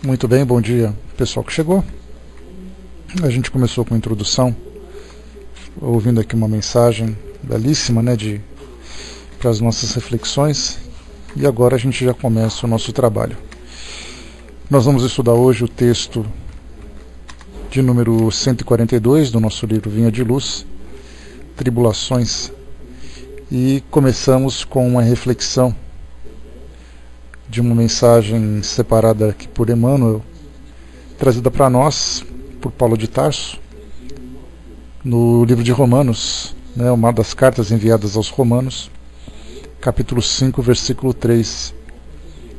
Muito bem, bom dia pessoal que chegou. A gente começou com a introdução, ouvindo aqui uma mensagem belíssima, para as nossas reflexões, e agora a gente já começa o nosso trabalho. Nós vamos estudar hoje o texto de número 142 do nosso livro Vinha de Luz, Tribulações, e começamos com uma reflexão de uma mensagem separada aqui por Emmanuel, trazida para nós por Paulo de Tarso, no livro de Romanos, uma das cartas enviadas aos Romanos, capítulo 5, versículo 3.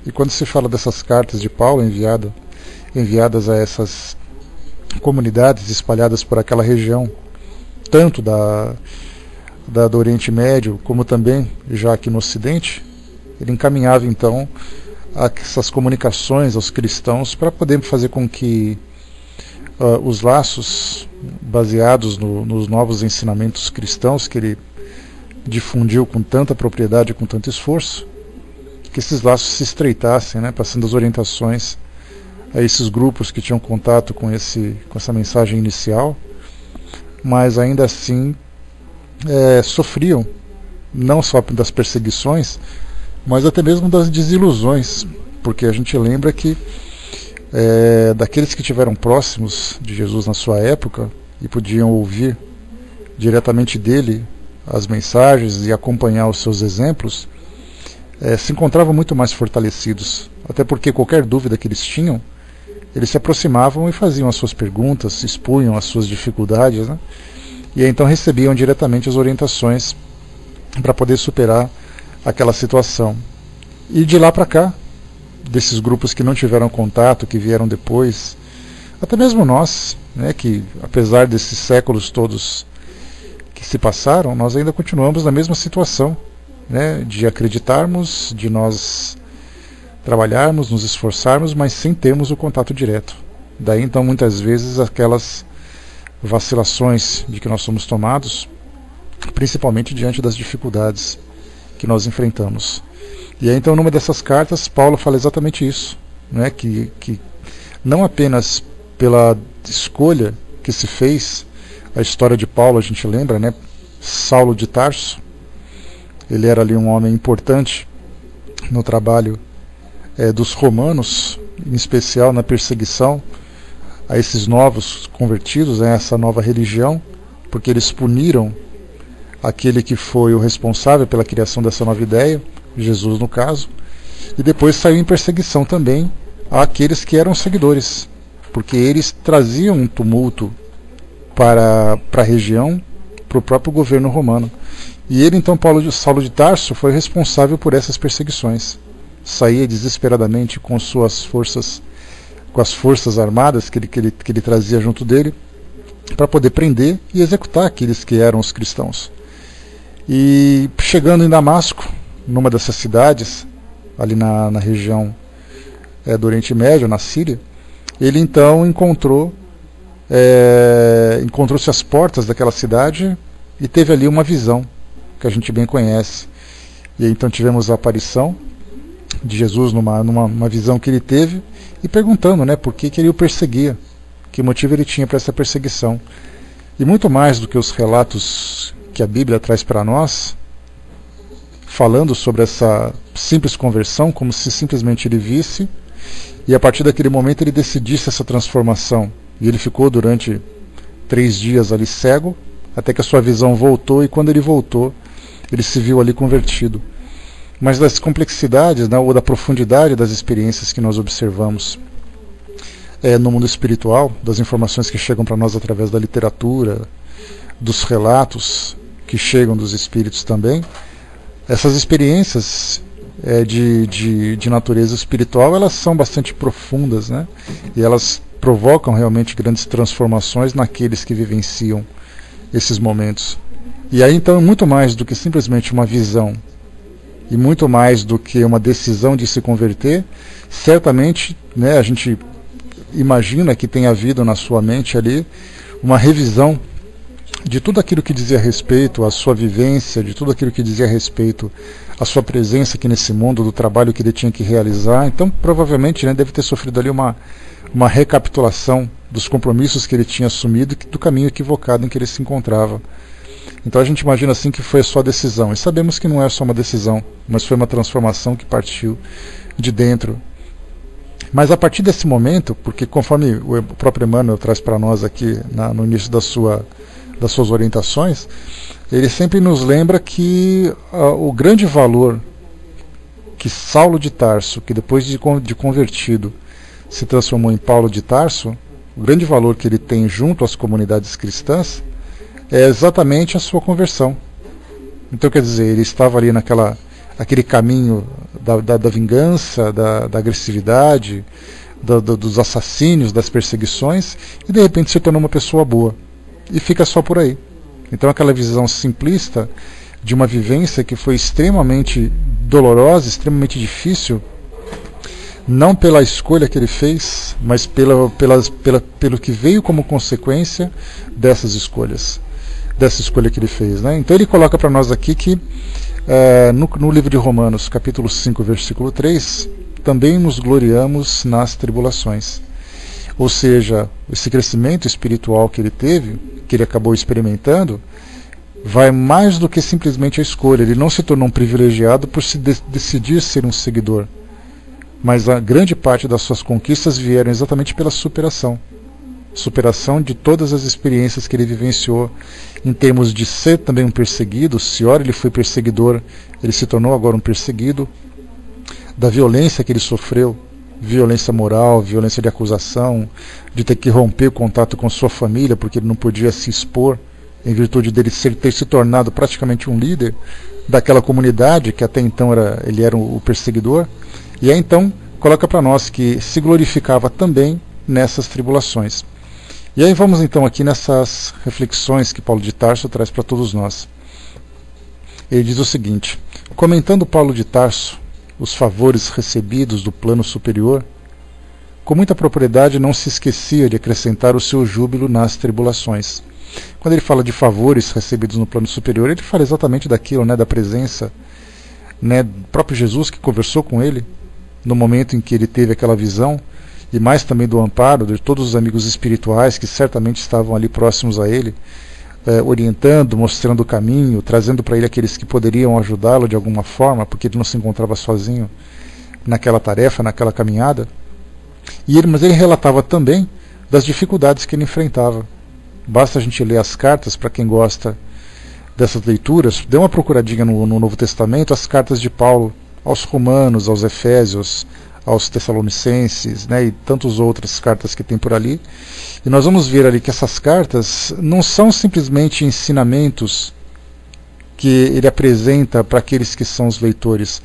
E quando se fala dessas cartas de Paulo enviadas a essas comunidades espalhadas por aquela região, tanto do Oriente Médio, como também já aqui no Ocidente, ele encaminhava então essas comunicações aos cristãos para poder fazer com que os laços baseados nos novos ensinamentos cristãos que ele difundiu com tanta propriedade e com tanto esforço, que esses laços se estreitassem, passando as orientações a esses grupos que tinham contato com essa mensagem inicial, mas ainda assim sofriam não só das perseguições, mas até mesmo das desilusões, porque a gente lembra que daqueles que estiveram próximos de Jesus na sua época e podiam ouvir diretamente dele as mensagens e acompanhar os seus exemplos, se encontravam muito mais fortalecidos, até porque qualquer dúvida que eles tinham, eles se aproximavam e faziam as suas perguntas, expunham as suas dificuldades, e aí, então recebiam diretamente as orientações para poder superar aquela situação. E de lá para cá, desses grupos que não tiveram contato, que vieram depois, até mesmo nós, que apesar desses séculos todos que se passaram, nós ainda continuamos na mesma situação, de acreditarmos, de nós trabalharmos, nos esforçarmos, mas sem termos o contato direto. Daí então muitas vezes aquelas vacilações de que nós somos tomados, principalmente diante das dificuldades que nós enfrentamos. E aí então numa dessas cartas Paulo fala exatamente isso, que não apenas pela escolha que se fez, a história de Paulo a gente lembra, Saulo de Tarso, ele era ali um homem importante no trabalho dos romanos, em especial na perseguição a esses novos convertidos, a essa nova religião, porque eles puniram aquele que foi o responsável pela criação dessa nova ideia, Jesus no caso, e depois saiu em perseguição também àqueles que eram seguidores, porque eles traziam um tumulto para a região, para o próprio governo romano. E ele então, Saulo de Tarso, foi responsável por essas perseguições. Saía desesperadamente com suas forças, com as forças armadas que ele trazia junto dele, para poder prender e executar aqueles que eram os cristãos. E chegando em Damasco, numa dessas cidades, ali na região do Oriente Médio, na Síria, ele então encontrou-se às portas daquela cidade e teve ali uma visão, que a gente bem conhece. E aí, então tivemos a aparição de Jesus numa visão que ele teve, e perguntando por que ele o perseguia, que motivo ele tinha para essa perseguição. E muito mais do que os relatos que a Bíblia traz para nós, falando sobre essa simples conversão, como se simplesmente ele visse, e a partir daquele momento ele decidisse essa transformação. E ele ficou durante 3 dias ali cego, até que a sua visão voltou, e quando ele voltou, ele se viu ali convertido. Mas das complexidades, ou da profundidade das experiências que nós observamos no mundo espiritual, das informações que chegam para nós através da literatura, dos relatos que chegam dos espíritos também, essas experiências de natureza espiritual, elas são bastante profundas, e elas provocam realmente grandes transformações naqueles que vivenciam esses momentos. E aí então, muito mais do que simplesmente uma visão, e muito mais do que uma decisão de se converter, certamente a gente imagina que tenha havido na sua mente ali uma revisão de tudo aquilo que dizia respeito à sua vivência, de tudo aquilo que dizia respeito à sua presença aqui nesse mundo, do trabalho que ele tinha que realizar. Então, provavelmente, né, deve ter sofrido ali uma recapitulação dos compromissos que ele tinha assumido e do caminho equivocado em que ele se encontrava. Então a gente imagina assim que foi a sua decisão. E sabemos que não é só uma decisão, mas foi uma transformação que partiu de dentro. Mas a partir desse momento, porque conforme o próprio Emmanuel traz para nós aqui no início das suas orientações, ele sempre nos lembra que o grande valor que Saulo de Tarso, que depois de convertido se transformou em Paulo de Tarso, o grande valor que ele tem junto às comunidades cristãs é exatamente a sua conversão. Então, quer dizer, ele estava ali aquele caminho da vingança, da agressividade, dos assassínios, das perseguições, e de repente se tornou uma pessoa boa. E fica só por aí. Então aquela visão simplista de uma vivência que foi extremamente dolorosa, extremamente difícil, não pela escolha que ele fez, mas pelo que veio como consequência dessas escolhas, dessa escolha que ele fez, né? Então ele coloca para nós aqui que no livro de Romanos, capítulo 5, versículo 3, também nos gloriamos nas tribulações. Ou seja, esse crescimento espiritual que ele teve, que ele acabou experimentando, vai mais do que simplesmente a escolha. Ele não se tornou um privilegiado por se decidir ser um seguidor, mas a grande parte das suas conquistas vieram exatamente pela superação de todas as experiências que ele vivenciou, em termos de ser também um perseguido. Se ora ele foi perseguidor, ele se tornou agora um perseguido, da violência que ele sofreu, violência moral, violência de acusação, de ter que romper o contato com sua família porque ele não podia se expor, em virtude dele ter se tornado praticamente um líder daquela comunidade que até então ele era o perseguidor. E aí então coloca para nós que se glorificava também nessas tribulações. E aí vamos então aqui nessas reflexões que Paulo de Tarso traz para todos nós. Ele diz o seguinte: comentando Paulo de Tarso os favores recebidos do plano superior, com muita propriedade não se esquecia de acrescentar o seu júbilo nas tribulações. Quando ele fala de favores recebidos no plano superior, ele fala exatamente daquilo, né, da presença, né, do próprio Jesus que conversou com ele no momento em que ele teve aquela visão, e mais também do amparo de todos os amigos espirituais que certamente estavam ali próximos a ele, orientando, mostrando o caminho, trazendo para ele aqueles que poderiam ajudá-lo de alguma forma, porque ele não se encontrava sozinho naquela tarefa, naquela caminhada. Mas ele relatava também das dificuldades que ele enfrentava. Basta a gente ler as cartas, para quem gosta dessas leituras, dê uma procuradinha no Novo Testamento, as cartas de Paulo aos Romanos, aos Efésios, aos Tessalonicenses, né, e tantas outras cartas que tem por ali. E nós vamos ver ali que essas cartas não são simplesmente ensinamentos que ele apresenta para aqueles que são os leitores,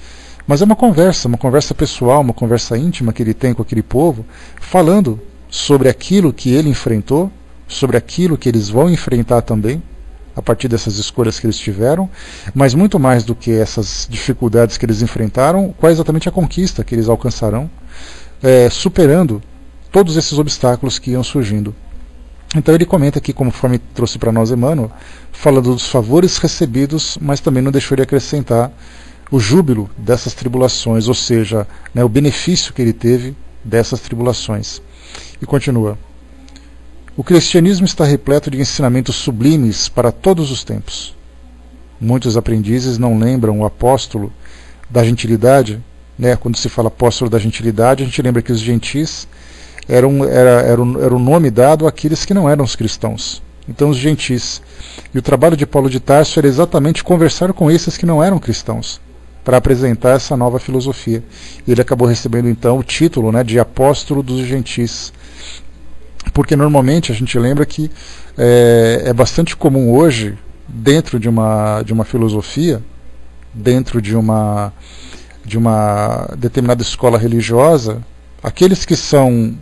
mas é uma conversa pessoal, uma conversa íntima que ele tem com aquele povo, falando sobre aquilo que ele enfrentou, sobre aquilo que eles vão enfrentar também, a partir dessas escolhas que eles tiveram, mas muito mais do que essas dificuldades que eles enfrentaram, qual é exatamente a conquista que eles alcançarão, superando todos esses obstáculos que iam surgindo. Então ele comenta aqui, conforme trouxe para nós Emmanuel, falando dos favores recebidos, mas também não deixou de acrescentar o júbilo dessas tribulações, ou seja, né, o benefício que ele teve dessas tribulações. E continua: o cristianismo está repleto de ensinamentos sublimes para todos os tempos. Muitos aprendizes não lembram o apóstolo da gentilidade, né? Quando se fala apóstolo da gentilidade, a gente lembra que os gentis era o nome dado àqueles que não eram os cristãos. Então os gentis. E o trabalho de Paulo de Tarso era exatamente conversar com esses que não eram cristãos, para apresentar essa nova filosofia. E ele acabou recebendo então o título, né, de apóstolo dos gentis. Porque normalmente a gente lembra que é bastante comum hoje, dentro de uma filosofia, dentro de uma determinada escola religiosa, aqueles que são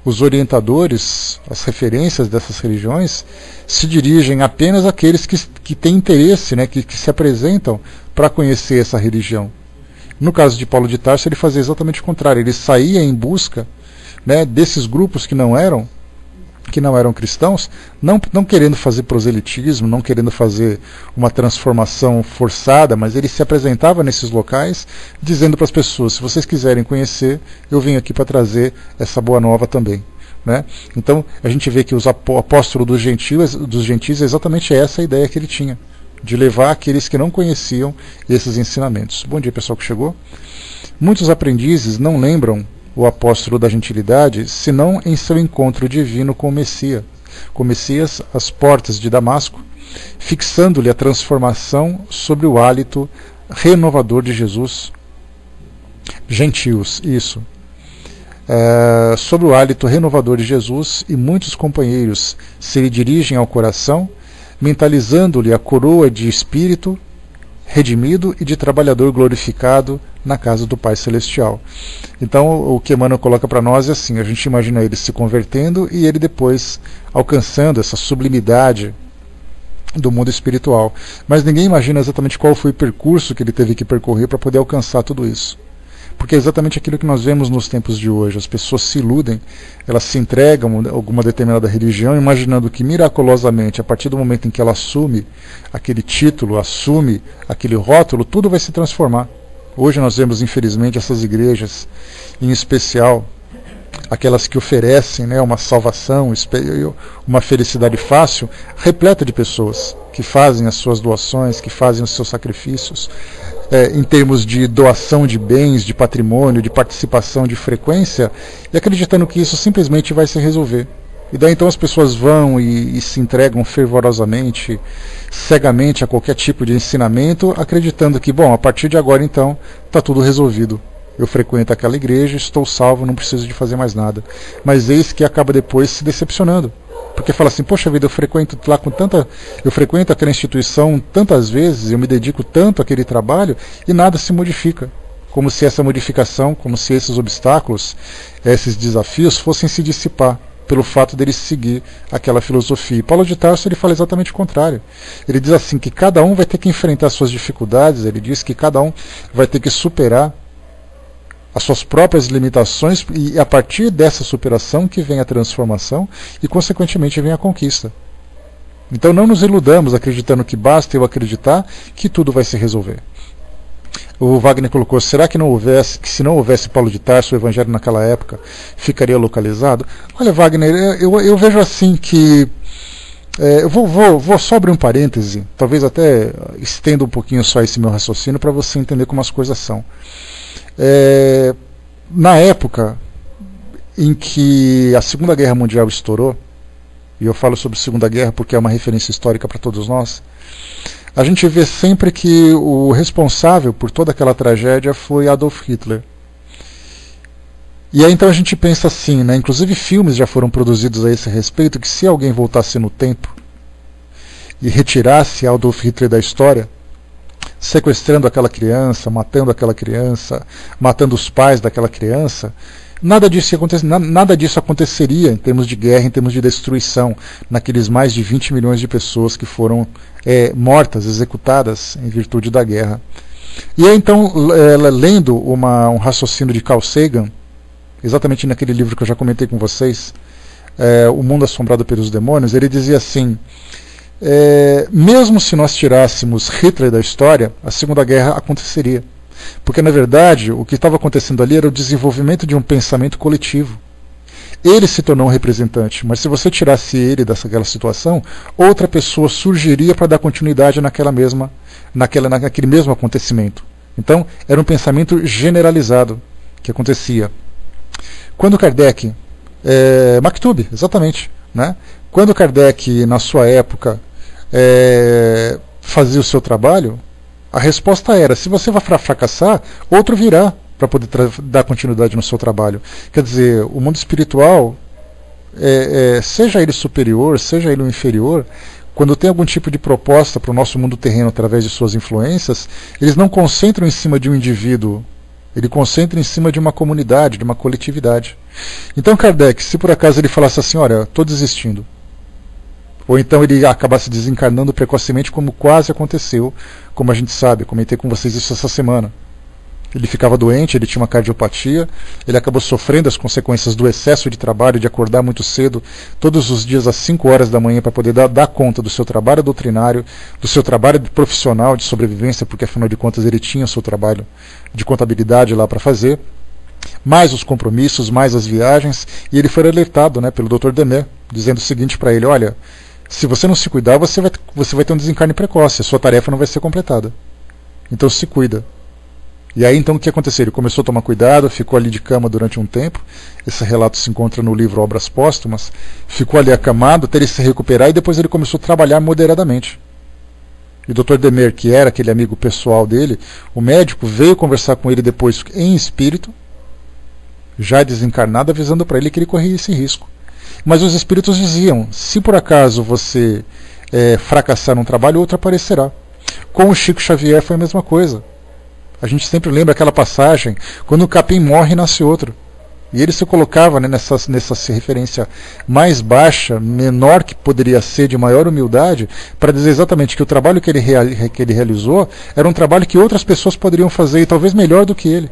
os orientadores, as referências dessas religiões, se dirigem apenas àqueles que têm interesse, né, que se apresentam para conhecer essa religião. No caso de Paulo de Tarso, ele fazia exatamente o contrário. Ele saía em busca, né, desses grupos que não eram que não eram cristãos, não querendo fazer proselitismo, não querendo fazer uma transformação forçada, mas ele se apresentava nesses locais dizendo para as pessoas: se vocês quiserem conhecer, eu vim aqui para trazer essa boa nova também. Né? Então a gente vê que o apóstolo dos gentios é exatamente essa a ideia que ele tinha, de levar aqueles que não conheciam esses ensinamentos. Bom dia, pessoal que chegou. Muitos aprendizes não lembram o apóstolo da gentilidade senão em seu encontro divino com o Messias. Com o Messias às portas de Damasco, fixando-lhe a transformação sobre o hálito renovador de Jesus. Gentios, isso. Sobre o hálito renovador de Jesus, e muitos companheiros se lhe dirigem ao coração, mentalizando-lhe a coroa de espírito redimido e de trabalhador glorificado na casa do Pai Celestial. Então o que Emmanuel coloca para nós é assim: a gente imagina ele se convertendo e ele depois alcançando essa sublimidade do mundo espiritual. Mas ninguém imagina exatamente qual foi o percurso que ele teve que percorrer para poder alcançar tudo isso. Porque é exatamente aquilo que nós vemos nos tempos de hoje. As pessoas se iludem, elas se entregam a alguma determinada religião, imaginando que miraculosamente, a partir do momento em que ela assume aquele título, assume aquele rótulo, tudo vai se transformar. Hoje nós vemos, infelizmente, essas igrejas, em especial aquelas que oferecem, né, uma salvação, uma felicidade fácil, repleta de pessoas que fazem as suas doações, que fazem os seus sacrifícios, em termos de doação de bens, de patrimônio, de participação, de frequência, e acreditando que isso simplesmente vai se resolver. E daí então as pessoas vão e se entregam fervorosamente, cegamente a qualquer tipo de ensinamento, acreditando que, bom, a partir de agora então está tudo resolvido. Eu frequento aquela igreja, estou salvo, não preciso de fazer mais nada. Mas eis que acaba depois se decepcionando. Porque fala assim: poxa vida, eu frequento aquela instituição tantas vezes, eu me dedico tanto àquele trabalho e nada se modifica. Como se essa modificação, como se esses obstáculos, esses desafios fossem se dissipar pelo fato dele seguir aquela filosofia. E Paulo de Tarso ele fala exatamente o contrário. Ele diz assim que cada um vai ter que enfrentar suas dificuldades, ele diz que cada um vai ter que superar as suas próprias limitações, e a partir dessa superação que vem a transformação e consequentemente vem a conquista. Então não nos iludamos acreditando que basta eu acreditar que tudo vai se resolver. O Wagner colocou: será que se não houvesse Paulo de Tarso, o evangelho naquela época ficaria localizado? Olha, Wagner, eu vejo assim que eu vou só abrir um parêntese, talvez até estenda um pouquinho só esse meu raciocínio para você entender como as coisas são. Na época em que a Segunda Guerra Mundial estourou, e eu falo sobre a Segunda Guerra porque é uma referência histórica para todos nós, a gente vê sempre que o responsável por toda aquela tragédia foi Adolf Hitler. E aí então a gente pensa assim, né? Inclusive filmes já foram produzidos a esse respeito, que se alguém voltasse no tempo e retirasse Adolf Hitler da história, sequestrando aquela criança, matando os pais daquela criança, nada disso aconteceria em termos de guerra, em termos de destruição, naqueles mais de 20 milhões de pessoas que foram mortas, executadas em virtude da guerra. E aí então, lendo um raciocínio de Carl Sagan, exatamente naquele livro que eu já comentei com vocês, O Mundo Assombrado pelos Demônios, ele dizia assim: mesmo se nós tirássemos Hitler da história, a Segunda Guerra aconteceria. Porque, na verdade, o que estava acontecendo ali era o desenvolvimento de um pensamento coletivo. Ele se tornou um representante, mas se você tirasse ele daquela situação, outra pessoa surgiria para dar continuidade naquele mesmo acontecimento. Então, era um pensamento generalizado que acontecia. Quando Kardec... Maktub, exatamente. Né? Quando Kardec, na sua época, fazia o seu trabalho, a resposta era: se você vai fracassar, outro virá para poder dar continuidade no seu trabalho. Quer dizer, o mundo espiritual, seja ele superior, seja ele inferior, quando tem algum tipo de proposta para o nosso mundo terreno através de suas influências, eles não concentram em cima de um indivíduo, ele concentra em cima de uma comunidade, de uma coletividade. Então Kardec, se por acaso ele falasse assim: olha, estou desistindo, ou então ele acabasse desencarnando precocemente, como quase aconteceu, como a gente sabe, comentei com vocês isso essa semana. Ele ficava doente, ele tinha uma cardiopatia, ele acabou sofrendo as consequências do excesso de trabalho, de acordar muito cedo, todos os dias às 5 horas da manhã, para poder dar conta do seu trabalho doutrinário, do seu trabalho profissional de sobrevivência, porque afinal de contas ele tinha o seu trabalho de contabilidade lá para fazer, mais os compromissos, mais as viagens, e ele foi alertado, né, pelo Dr. Demer, dizendo o seguinte para ele: olha, se você não se cuidar, você vai ter um desencarne precoce, a sua tarefa não vai ser completada. Então se cuida. E aí então o que aconteceu? Ele começou a tomar cuidado, ficou ali de cama durante um tempo. Esse relato se encontra no livro Obras Póstumas. Ficou ali acamado até ele se recuperar, e depois ele começou a trabalhar moderadamente. E o Dr. Demer, que era aquele amigo pessoal dele, o médico, veio conversar com ele depois em espírito, já desencarnado, avisando para ele que ele corria esse risco. Mas os espíritos diziam: se por acaso você fracassar num trabalho, outro aparecerá. Com o Chico Xavier foi a mesma coisa. A gente sempre lembra aquela passagem: quando o capim morre, nasce outro. E ele se colocava, né, nessa referência mais baixa, menor que poderia ser, de maior humildade, para dizer exatamente que o trabalho que ele realizou era um trabalho que outras pessoas poderiam fazer, e talvez melhor do que ele.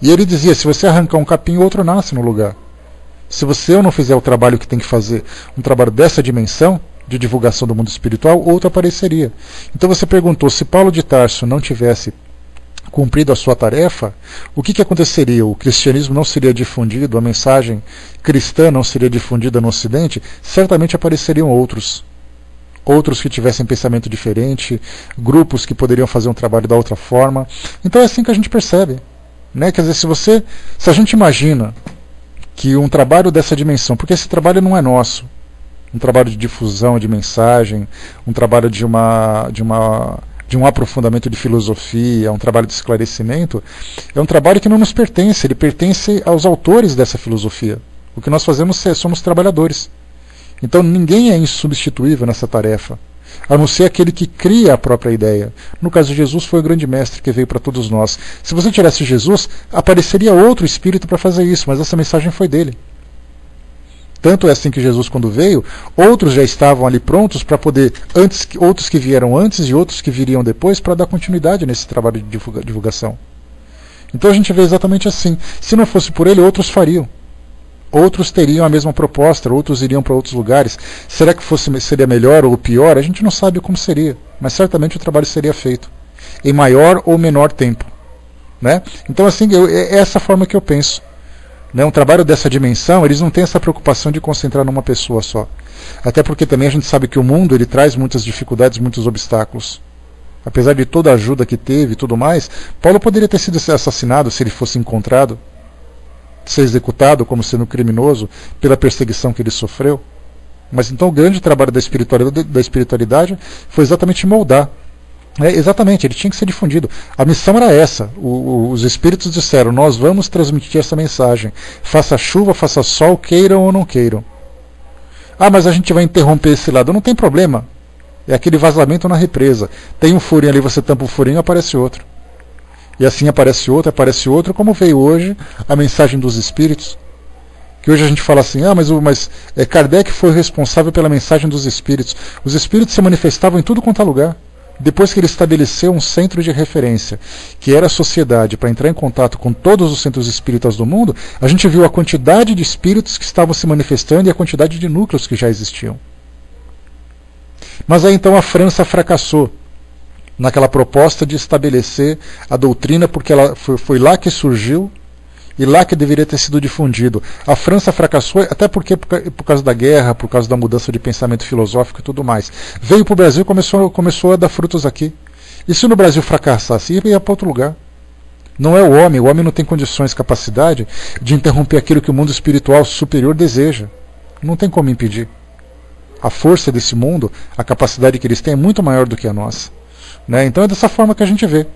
E ele dizia: se você arrancar um capim, outro nasce no lugar. Se você não fizer o trabalho que tem que fazer, um trabalho dessa dimensão, de divulgação do mundo espiritual, outro apareceria. Então você perguntou: se Paulo de Tarso não tivesse cumprido a sua tarefa, o que aconteceria? O cristianismo não seria difundido, a mensagem cristã não seria difundida no Ocidente? Certamente apareceriam outros que tivessem pensamento diferente, grupos que poderiam fazer um trabalho da outra forma. Então é assim que a gente percebe, né? Quer dizer, se a gente imagina que um trabalho dessa dimensão, porque esse trabalho não é nosso, um trabalho de difusão de mensagem, um trabalho de um aprofundamento de filosofia, um trabalho de esclarecimento, é um trabalho que não nos pertence, ele pertence aos autores dessa filosofia. O que nós fazemos somos trabalhadores. Então ninguém é insubstituível nessa tarefa, a não ser aquele que cria a própria ideia. No caso de Jesus, foi o grande mestre que veio para todos nós. Se você tirasse Jesus, apareceria outro espírito para fazer isso, mas essa mensagem foi dele. Tanto é assim que Jesus, quando veio, outros já estavam ali prontos para poder, outros que vieram antes e outros que viriam depois, para dar continuidade nesse trabalho de divulgação. Então a gente vê exatamente assim. Se não fosse por ele, outros fariam. Outros teriam a mesma proposta, outros iriam para outros lugares. Será que seria melhor ou pior? A gente não sabe como seria, mas certamente o trabalho seria feito em maior ou menor tempo, né? Então assim, é essa forma que eu penso. Um trabalho dessa dimensão, eles não têm essa preocupação de concentrar numa pessoa só. Até porque também a gente sabe que o mundo ele traz muitas dificuldades, muitos obstáculos. Apesar de toda a ajuda que teve e tudo mais, Paulo poderia ter sido assassinado se ele fosse encontrado, ser executado como sendo criminoso pela perseguição que ele sofreu. Mas então o grande trabalho da espiritualidade foi exatamente moldar. Exatamente, ele tinha que ser difundido. A missão era essa. Os espíritos disseram: nós vamos transmitir essa mensagem. Faça chuva, faça sol, queiram ou não queiram. Ah, mas a gente vai interromper esse lado. Não tem problema. É aquele vazamento na represa. Tem um furinho ali, você tampa o furinho, aparece outro. E assim aparece outro, como veio hoje a mensagem dos espíritos. Que hoje a gente fala assim: mas Kardec foi responsável pela mensagem dos espíritos. Os espíritos se manifestavam em tudo quanto é lugar. Depois que ele estabeleceu um centro de referência, que era a sociedade, para entrar em contato com todos os centros espíritas do mundo, a gente viu a quantidade de espíritos que estavam se manifestando e a quantidade de núcleos que já existiam. Mas aí então a França fracassou naquela proposta de estabelecer a doutrina, porque ela foi lá que surgiu e lá que deveria ter sido difundido. A França fracassou, até porque por causa da guerra, por causa da mudança de pensamento filosófico e tudo mais. Veio para o Brasil e começou a dar frutos aqui. E se no Brasil fracassasse, ia para outro lugar. Não é o homem não tem condições, capacidade de interromper aquilo que o mundo espiritual superior deseja. Não tem como impedir. A força desse mundo, a capacidade que eles têm é muito maior do que a nossa. Então é dessa forma que a gente vê.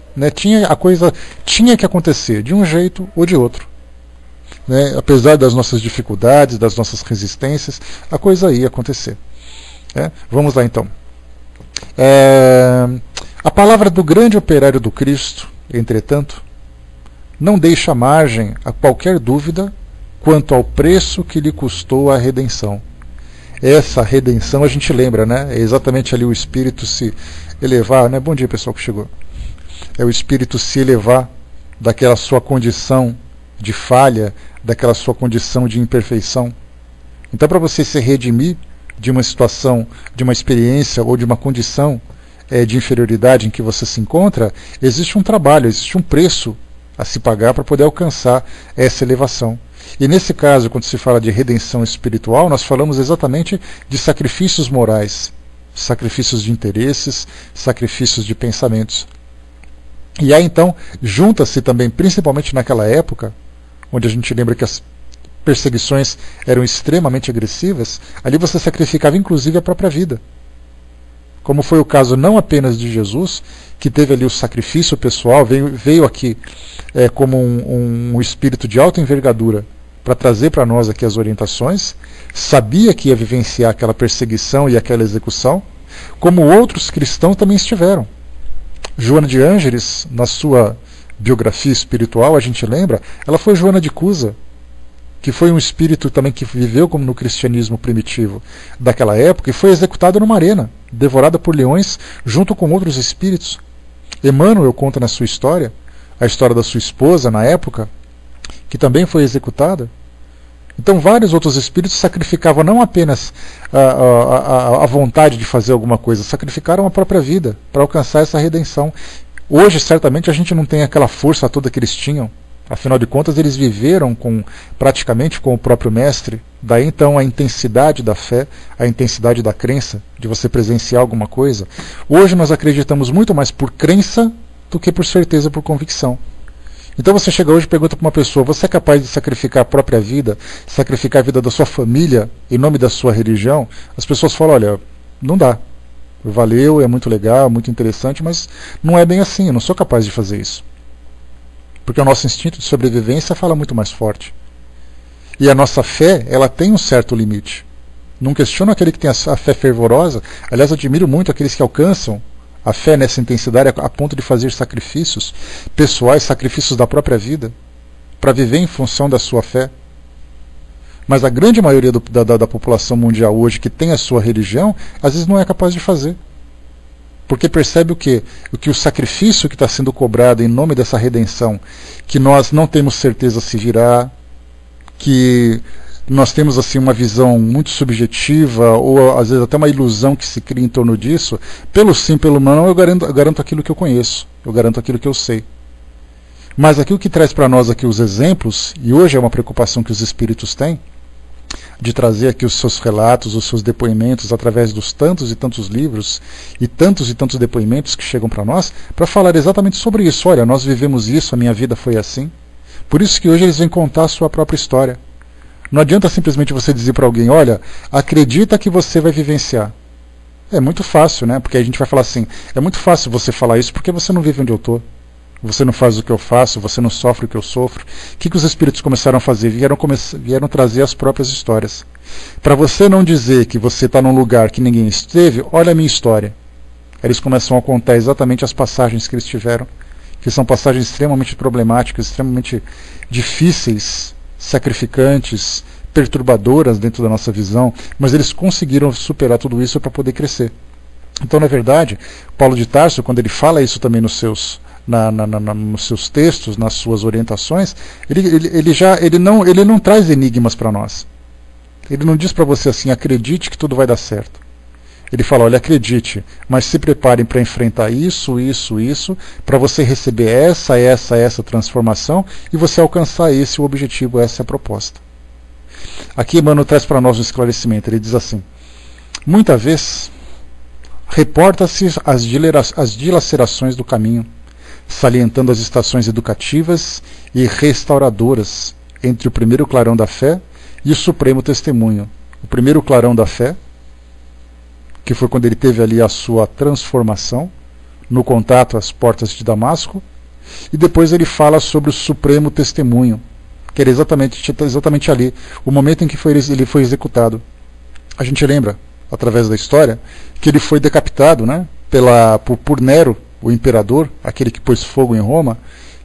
A coisa tinha que acontecer de um jeito ou de outro. Apesar das nossas dificuldades, das nossas resistências, a coisa ia acontecer. Vamos lá então. A palavra do grande operário do Cristo, entretanto, não deixa margem a qualquer dúvida quanto ao preço que lhe custou a redenção. Essa redenção a gente lembra, é exatamente ali o espírito se elevar, Bom dia, pessoal que chegou. é o espírito se elevar daquela sua condição de falha, daquela sua condição de imperfeição. Então, para você se redimir de uma situação, de uma experiência ou de uma condição de inferioridade em que você se encontra, existe um trabalho, existe um preço a se pagar para poder alcançar essa elevação. E nesse caso, quando se fala de redenção espiritual, nós falamos exatamente de sacrifícios morais, sacrifícios de interesses, sacrifícios de pensamentos. E aí então, junta-se também, principalmente naquela época, onde a gente lembra que as perseguições eram extremamente agressivas, ali você sacrificava inclusive a própria vida. Como foi o caso não apenas de Jesus, que teve ali o sacrifício pessoal, veio aqui como um espírito de alta envergadura para trazer para nós aqui as orientações, sabia que ia vivenciar aquela perseguição e aquela execução, como outros cristãos também estiveram. Joana de Ângeles, na sua biografia espiritual, a gente lembra, ela foi Joana de Cusa, que foi um espírito também que viveu como no cristianismo primitivo daquela época e foi executado numa arena, devorada por leões junto com outros espíritos. Emmanuel conta na sua história, a história da sua esposa na época, que também foi executada. Então vários outros espíritos sacrificavam não apenas a vontade de fazer alguma coisa, sacrificaram a própria vida para alcançar essa redenção. Hoje certamente a gente não tem aquela força toda que eles tinham. Afinal de contas, eles viveram praticamente com o próprio Mestre. Daí então a intensidade da fé, a intensidade da crença, de você presenciar alguma coisa. Hoje nós acreditamos muito mais por crença do que por certeza, por convicção. Então você chega hoje e pergunta para uma pessoa, você é capaz de sacrificar a própria vida, sacrificar a vida da sua família em nome da sua religião? As pessoas falam, olha, não dá. Valeu, é muito legal, muito interessante, mas não é bem assim, eu não sou capaz de fazer isso. Porque o nosso instinto de sobrevivência fala muito mais forte. E a nossa fé, ela tem um certo limite. Não questiono aquele que tem a fé fervorosa. Aliás, admiro muito aqueles que alcançam a fé nessa intensidade a ponto de fazer sacrifícios pessoais, sacrifícios da própria vida, para viver em função da sua fé. Mas a grande maioria da população mundial hoje que tem a sua religião, às vezes não é capaz de fazer. Porque percebe o quê? Que o sacrifício que está sendo cobrado em nome dessa redenção, que nós não temos certeza se virá, que nós temos assim uma visão muito subjetiva, ou às vezes até uma ilusão que se cria em torno disso, pelo sim, pelo não, eu garanto aquilo que eu conheço, eu garanto aquilo que eu sei. Mas aquilo que traz para nós aqui os exemplos, e hoje é uma preocupação que os espíritos têm, de trazer aqui os seus relatos, os seus depoimentos, através dos tantos e tantos livros e tantos depoimentos que chegam para nós, para falar exatamente sobre isso. Olha, nós vivemos isso, a minha vida foi assim. Por isso que hoje eles vêm contar a sua própria história. Não adianta simplesmente você dizer para alguém, olha, acredita que você vai vivenciar. É muito fácil, né? Porque a gente vai falar assim, é muito fácil você falar isso porque você não vive onde eu estou. Você não faz o que eu faço, você não sofre o que eu sofro. O que os espíritos começaram a fazer? Vieram trazer as próprias histórias. Para você não dizer que você está num lugar que ninguém esteve, olha a minha história. Eles começam a contar exatamente as passagens que eles tiveram, que são passagens extremamente problemáticas, extremamente difíceis, sacrificantes, perturbadoras dentro da nossa visão, mas eles conseguiram superar tudo isso para poder crescer. Então, na verdade, Paulo de Tarso, quando ele fala isso também nos seus textos, nas suas orientações, ele não traz enigmas para nós. Ele não diz para você assim, acredite que tudo vai dar certo. Ele fala, olha, acredite, mas se preparem para enfrentar isso, para você receber essa transformação e você alcançar o objetivo, essa é a proposta. Aqui Emmanuel traz para nós um esclarecimento, ele diz assim, muita vez reporta-se as dilacerações do caminho, salientando as estações educativas e restauradoras entre o primeiro clarão da fé e o supremo testemunho. O primeiro clarão da fé, que foi quando ele teve ali a sua transformação, no contato às portas de Damasco, e depois ele fala sobre o supremo testemunho, que era exatamente ali, o momento em que ele foi executado. A gente lembra, através da história, que ele foi decapitado, né, por Nero, o imperador, aquele que pôs fogo em Roma,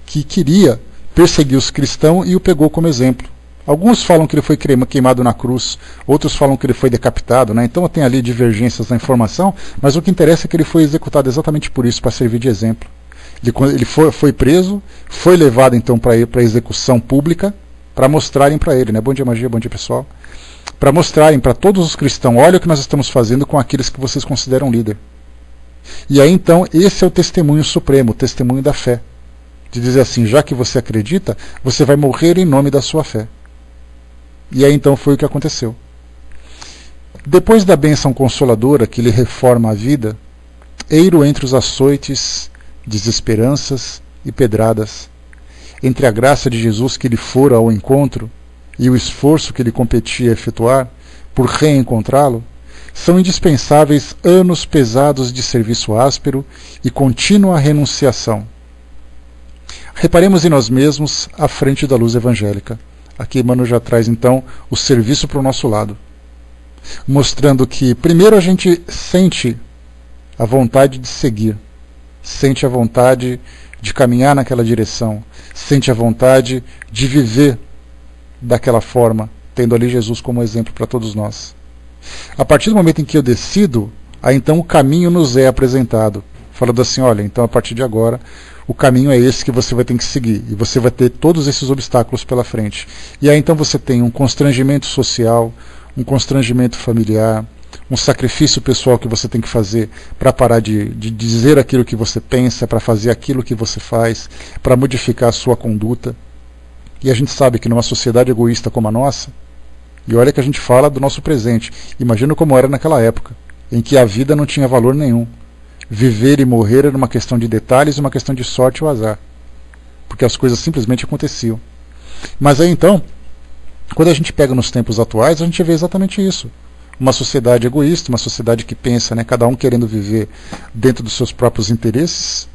que queria perseguir os cristãos e o pegou como exemplo. Alguns falam que ele foi queimado na cruz, outros falam que ele foi decapitado, né? Então tem ali divergências na informação, mas o que interessa é que ele foi executado exatamente por isso, para servir de exemplo. Ele foi preso, foi levado então para a execução pública, para mostrarem para ele, né? Bom dia, magia, bom dia, pessoal. Para mostrarem para todos os cristãos, olha o que nós estamos fazendo com aqueles que vocês consideram líder. E aí então, esse é o testemunho supremo, o testemunho da fé. De dizer assim, já que você acredita, você vai morrer em nome da sua fé. E aí então foi o que aconteceu. Depois da bênção consoladora que lhe reforma a vida, eiro entre os açoites, desesperanças e pedradas, entre a graça de Jesus que lhe fora ao encontro e o esforço que lhe competia efetuar por reencontrá-lo, são indispensáveis anos pesados de serviço áspero e contínua renunciação. Reparemos em nós mesmos à frente da luz evangélica. Aqui Emmanuel já traz então o serviço para o nosso lado, mostrando que primeiro a gente sente a vontade de seguir, sente a vontade de caminhar naquela direção, sente a vontade de viver daquela forma, tendo ali Jesus como exemplo para todos nós. A partir do momento em que eu decido, aí então o caminho nos é apresentado, falando assim, olha, então a partir de agora o caminho é esse que você vai ter que seguir, e você vai ter todos esses obstáculos pela frente. E aí então você tem um constrangimento social, um constrangimento familiar, um sacrifício pessoal que você tem que fazer para parar de dizer aquilo que você pensa, para fazer aquilo que você faz, para modificar a sua conduta. E a gente sabe que numa sociedade egoísta como a nossa, e olha que a gente fala do nosso presente, imagina como era naquela época, em que a vida não tinha valor nenhum. Viver e morrer era uma questão de detalhes, uma questão de sorte ou azar, porque as coisas simplesmente aconteciam. Mas aí então, quando a gente pega nos tempos atuais, a gente vê exatamente isso. Uma sociedade egoísta, uma sociedade que pensa, né, cada um querendo viver dentro dos seus próprios interesses,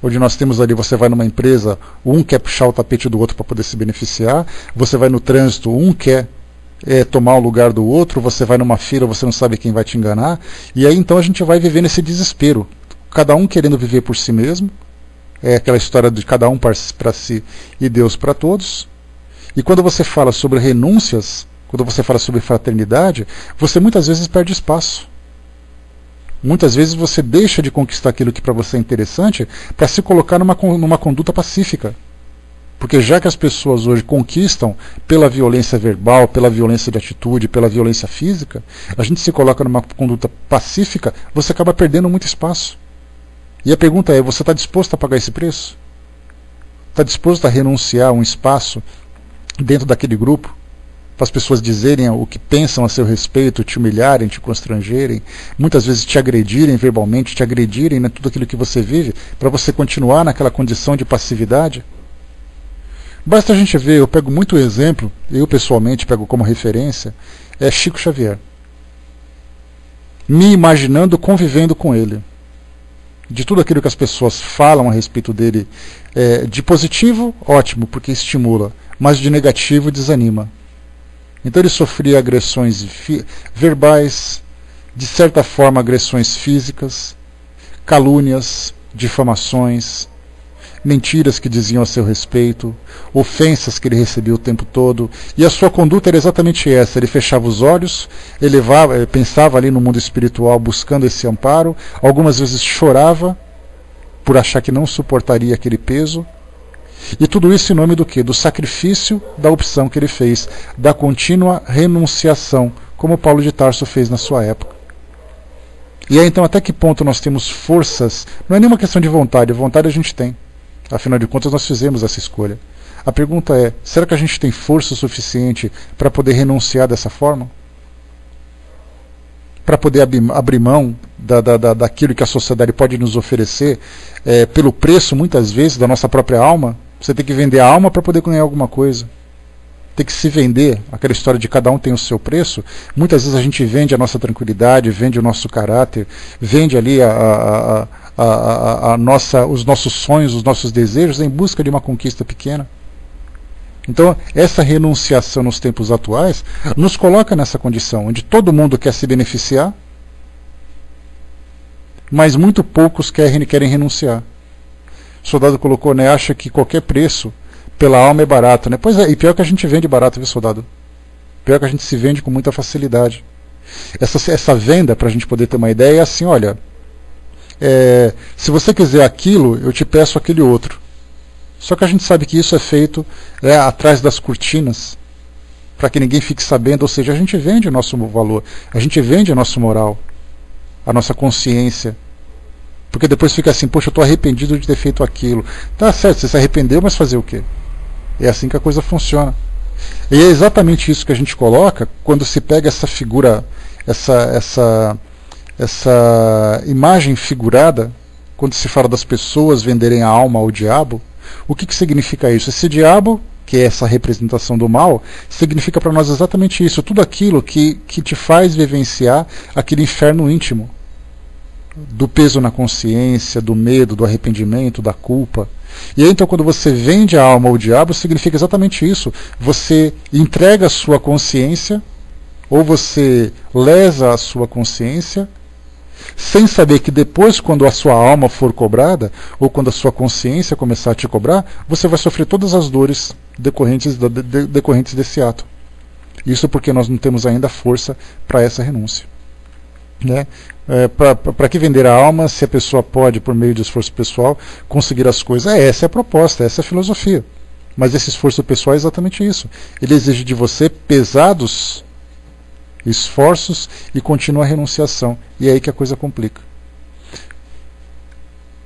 onde nós temos ali, você vai numa empresa, um quer puxar o tapete do outro para poder se beneficiar, você vai no trânsito, um quer tomar o lugar do outro, você vai numa fila, você não sabe quem vai te enganar, e aí então a gente vai viver nesse desespero, cada um querendo viver por si mesmo, é aquela história de cada um para si e Deus para todos. E quando você fala sobre renúncias, quando você fala sobre fraternidade, você muitas vezes perde espaço. Muitas vezes você deixa de conquistar aquilo que para você é interessante para se colocar numa conduta pacífica. Porque já que as pessoas hoje conquistam pela violência verbal, pela violência de atitude, pela violência física, a gente se coloca numa conduta pacífica, você acaba perdendo muito espaço. E a pergunta é, você está disposto a pagar esse preço? Está disposto a renunciar a um espaço dentro daquele grupo, para as pessoas dizerem o que pensam a seu respeito, te humilharem, te constrangerem, muitas vezes te agredirem verbalmente, te agredirem em tudo aquilo que você vive, para você continuar naquela condição de passividade? Basta a gente ver, eu pego muito exemplo, eu pessoalmente pego como referência, é Chico Xavier. Me imaginando convivendo com ele. De tudo aquilo que as pessoas falam a respeito dele, de positivo, ótimo, porque estimula, mas de negativo, desanima. Então ele sofria agressões verbais, de certa forma agressões físicas, calúnias, difamações, mentiras que diziam a seu respeito, ofensas que ele recebia o tempo todo, e a sua conduta era exatamente essa, ele fechava os olhos, pensava ali no mundo espiritual buscando esse amparo, algumas vezes chorava por achar que não suportaria aquele peso, e tudo isso em nome do quê? Do sacrifício da opção que ele fez, da contínua renunciação, como Paulo de Tarso fez na sua época. E aí então até que ponto nós temos forças, não é nenhuma questão de vontade a gente tem. Afinal de contas, nós fizemos essa escolha. A pergunta é, será que a gente tem força suficiente para poder renunciar dessa forma? Para poder abrir mão daquilo que a sociedade pode nos oferecer, pelo preço, muitas vezes, da nossa própria alma? Você tem que vender a alma para poder ganhar alguma coisa. Tem que se vender, aquela história de cada um tem o seu preço. Muitas vezes a gente vende a nossa tranquilidade, vende o nosso caráter, vende ali os nossos sonhos, os nossos desejos em busca de uma conquista pequena. Então, essa renunciação nos tempos atuais nos coloca nessa condição, onde todo mundo quer se beneficiar, mas muito poucos querem renunciar. O soldado colocou, né, acha que qualquer preço pela alma é barato, né? Pois é, e pior que a gente vende barato, viu, soldado? Pior que a gente se vende com muita facilidade. Essa venda, para a gente poder ter uma ideia, é assim, olha, se você quiser aquilo, eu te peço aquele outro. Só que a gente sabe que isso é feito atrás das cortinas, para que ninguém fique sabendo, ou seja, a gente vende o nosso valor, a gente vende a nossa moral, a nossa consciência. Porque depois fica assim, poxa, eu estou arrependido de ter feito aquilo. Tá certo, você se arrependeu, mas fazer o quê? É assim que a coisa funciona. E é exatamente isso que a gente coloca quando se pega essa figura, essa imagem figurada, quando se fala das pessoas venderem a alma ao diabo. O que significa isso? Esse diabo, que é essa representação do mal, significa para nós exatamente isso, tudo aquilo que te faz vivenciar aquele inferno íntimo, do peso na consciência, do medo, do arrependimento, da culpa. E aí, então, quando você vende a alma ao diabo, significa exatamente isso. Você entrega a sua consciência, ou você lesa a sua consciência, sem saber que depois, quando a sua alma for cobrada, ou quando a sua consciência começar a te cobrar, você vai sofrer todas as dores decorrentes desse ato. Isso porque nós não temos ainda força para essa renúncia. Né? Para que vender a alma se a pessoa pode, por meio de esforço pessoal, conseguir as coisas? Essa é a proposta, essa é a filosofia. Mas esse esforço pessoal é exatamente isso. Ele exige de você pesados esforços e contínua renunciação. E é aí que a coisa complica.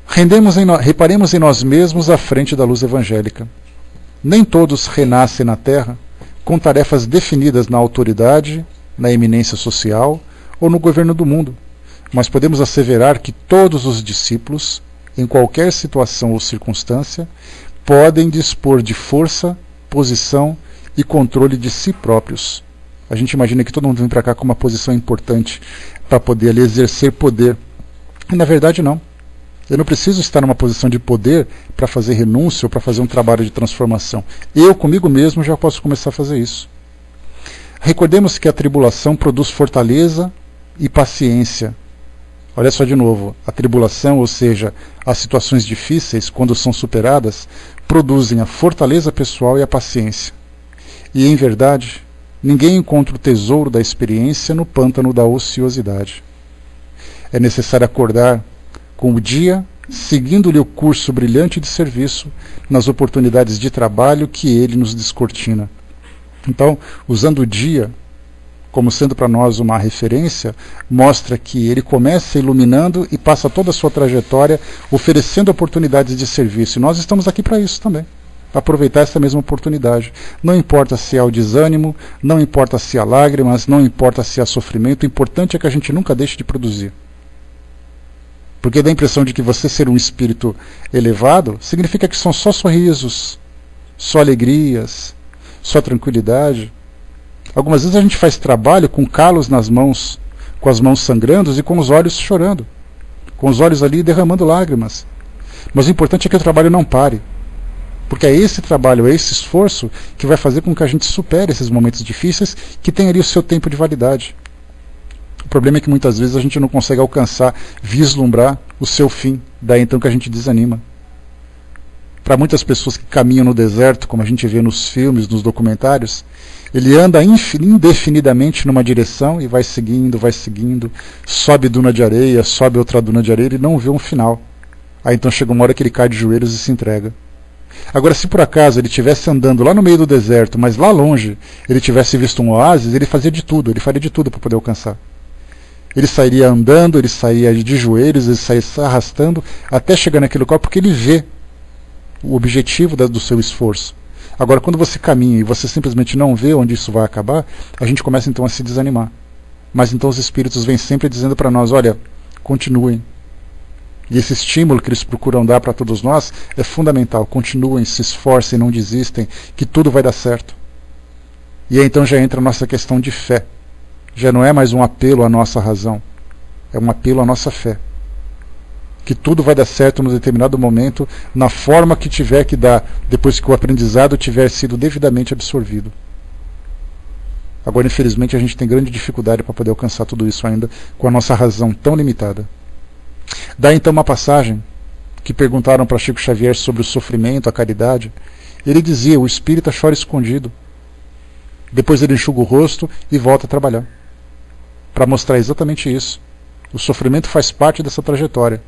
Reparemos em nós mesmos à frente da luz evangélica. Nem todos renascem na Terra com tarefas definidas na autoridade, na eminência social ou no governo do mundo, mas podemos asseverar que todos os discípulos, em qualquer situação ou circunstância, podem dispor de força, posição e controle de si próprios. A gente imagina que todo mundo vem para cá com uma posição importante para poder ali exercer poder. E na verdade não. Eu não preciso estar numa posição de poder para fazer renúncia ou para fazer um trabalho de transformação. Eu, comigo mesmo, já posso começar a fazer isso. Recordemos que a tribulação produz fortaleza e paciência. Olha só de novo, a tribulação, ou seja, as situações difíceis, quando são superadas, produzem a fortaleza pessoal e a paciência. E, em verdade, ninguém encontra o tesouro da experiência no pântano da ociosidade. É necessário acordar com o dia, seguindo-lhe o curso brilhante de serviço nas oportunidades de trabalho que ele nos descortina. Então, usando o dia como sendo para nós uma referência, mostra que ele começa iluminando e passa toda a sua trajetória oferecendo oportunidades de serviço. E nós estamos aqui para isso também, para aproveitar essa mesma oportunidade. Não importa se há o desânimo, não importa se há lágrimas, não importa se há sofrimento, o importante é que a gente nunca deixe de produzir. Porque dá a impressão de que você ser um espírito elevado significa que são só sorrisos, só alegrias, só tranquilidade. Algumas vezes a gente faz trabalho com calos nas mãos, com as mãos sangrando e com os olhos chorando, com os olhos ali derramando lágrimas. Mas o importante é que o trabalho não pare, porque é esse trabalho, é esse esforço que vai fazer com que a gente supere esses momentos difíceis que tem ali o seu tempo de validade. O problema é que muitas vezes a gente não consegue alcançar, vislumbrar o seu fim, daí então que a gente desanima. Para muitas pessoas que caminham no deserto, como a gente vê nos filmes, nos documentários, ele anda indefinidamente numa direção e vai seguindo, sobe duna de areia, sobe outra duna de areia e não vê um final. Aí então chega uma hora que ele cai de joelhos e se entrega. Agora, se por acaso ele estivesse andando lá no meio do deserto, mas lá longe ele tivesse visto um oásis, ele faria de tudo para poder alcançar. Ele sairia andando, ele sairia de joelhos, ele sairia se arrastando até chegar naquele local, porque ele vê o objetivo do seu esforço. Agora, quando você caminha e você simplesmente não vê onde isso vai acabar, a gente começa então a se desanimar. Mas então os espíritos vêm sempre dizendo para nós, olha, continuem. E esse estímulo que eles procuram dar para todos nós é fundamental. Continuem, se esforcem, não desistem, que tudo vai dar certo. E aí então já entra a nossa questão de fé. Já não é mais um apelo à nossa razão, é um apelo à nossa fé. Que tudo vai dar certo num determinado momento, na forma que tiver que dar, depois que o aprendizado tiver sido devidamente absorvido. Agora, infelizmente, a gente tem grande dificuldade para poder alcançar tudo isso ainda, com a nossa razão tão limitada. Dá então uma passagem que perguntaram para Chico Xavier sobre o sofrimento, a caridade. Ele dizia, o espírita chora escondido. Depois ele enxuga o rosto e volta a trabalhar. Para mostrar exatamente isso. O sofrimento faz parte dessa trajetória.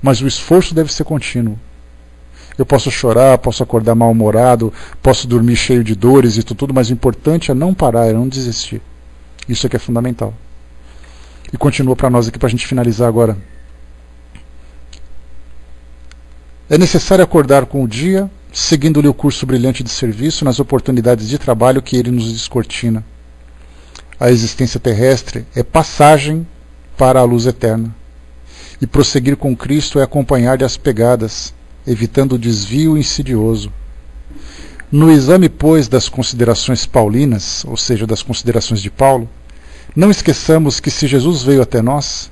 mas o esforço deve ser contínuo. Eu posso chorar, posso acordar mal-humorado, posso dormir cheio de dores e tudo, mas o importante é não parar, é não desistir. Isso aqui é fundamental. E continua para nós aqui, para a gente finalizar agora. É necessário acordar com o dia, seguindo-lhe o curso brilhante de serviço nas oportunidades de trabalho que ele nos descortina. A existência terrestre é passagem para a luz eterna. E prosseguir com Cristo é acompanhar-lhe as pegadas, evitando o desvio insidioso. No exame, pois, das considerações paulinas, ou seja, das considerações de Paulo, não esqueçamos que se Jesus veio até nós,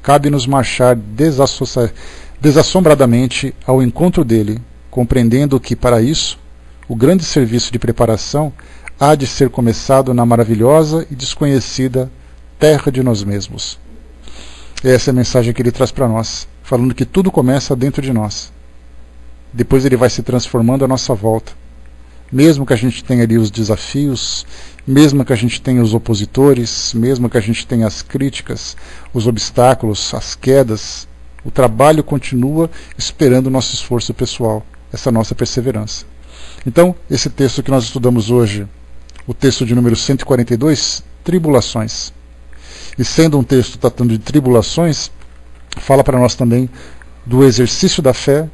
cabe-nos marchar desassombradamente ao encontro dele, compreendendo que, para isso, o grande serviço de preparação há de ser começado na maravilhosa e desconhecida terra de nós mesmos. Essa é a mensagem que ele traz para nós, falando que tudo começa dentro de nós. Depois ele vai se transformando à nossa volta. Mesmo que a gente tenha ali os desafios, mesmo que a gente tenha os opositores, mesmo que a gente tenha as críticas, os obstáculos, as quedas, o trabalho continua esperando o nosso esforço pessoal, essa nossa perseverança. Então, esse texto que nós estudamos hoje, o texto de número 142, tribulações. E sendo um texto tratando de tribulações, fala para nós também do exercício da fé,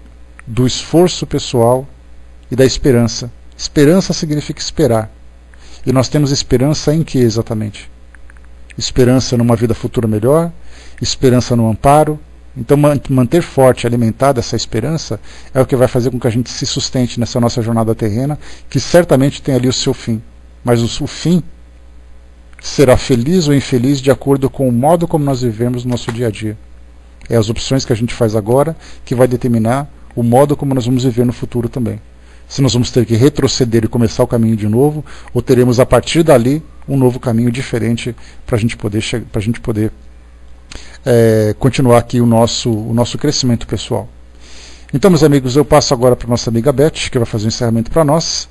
do esforço pessoal e da esperança. Esperança significa esperar. E nós temos esperança em que exatamente? Esperança numa vida futura melhor, esperança no amparo. Então manter forte, alimentada essa esperança é o que vai fazer com que a gente se sustente nessa nossa jornada terrena, que certamente tem ali o seu fim. Mas o fim será feliz ou infeliz de acordo com o modo como nós vivemos no nosso dia a dia. É as opções que a gente faz agora que vai determinar o modo como nós vamos viver no futuro também. Se nós vamos ter que retroceder e começar o caminho de novo, ou teremos a partir dali um novo caminho diferente para a gente poder continuar aqui o nosso crescimento pessoal. Então, meus amigos, eu passo agora para a nossa amiga Beth, que vai fazer o encerramento para nós,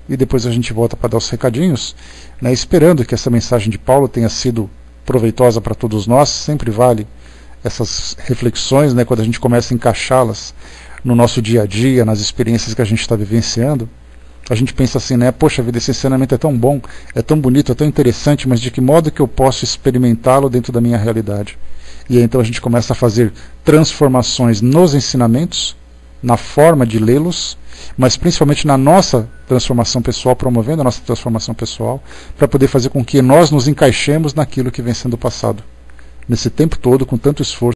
e depois a gente volta para dar os recadinhos, né, esperando que essa mensagem de Paulo tenha sido proveitosa para todos nós. Sempre vale essas reflexões, né, quando a gente começa a encaixá-las no nosso dia a dia, nas experiências que a gente está vivenciando. A gente pensa assim, né, poxa vida, esse ensinamento é tão bom, é tão bonito, é tão interessante, mas de que modo que eu posso experimentá-lo dentro da minha realidade? E aí, então a gente começa a fazer transformações nos ensinamentos, na forma de lê-los, mas principalmente na nossa transformação pessoal, promovendo a nossa transformação pessoal, para poder fazer com que nós nos encaixemos naquilo que vem sendo passado. Nesse tempo todo, com tanto esforço,